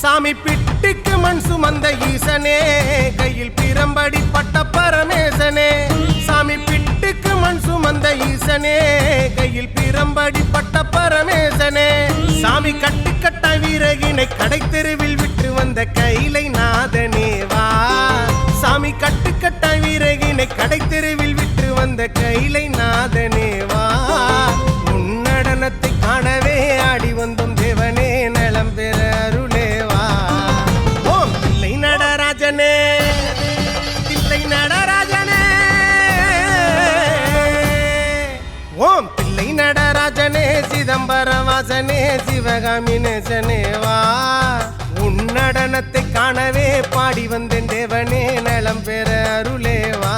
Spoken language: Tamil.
சாமி பிட்டுக்கு மண் சுமந்த ஈசனே, கையில் பிரம்படி பட்ட பரமேசனே. சாமி பிட்டுக்கு மண் சுமந்த ஈசனே, கையில் பிரம்படி பட்ட பரமேசனே. சாமி கட்டுக்கட்ட வீரகினை கடை தெருவில் விட்டு வந்த கைலை நாதனேவா. சாமி கட்டுக்கட்ட வீரகினை கடை தெருவில் விட்டு வந்த கைலை நாதனேவா. உன்னடனத்தை காணவே ஆடி வந்தோம் தேவனே, நலம் பெற அருளேவா. ஓம் தில்லை நடராஜனே, தில்லை நடராஜனே. ஓம் தில்லை நடராஜனே, சிதம்பரவாசனே, சிவகாமி நேசனேவா. உன்னடனத்தை காணவே பாடி வந்தேன் தேவனே, நலம் பெற அருளேவா.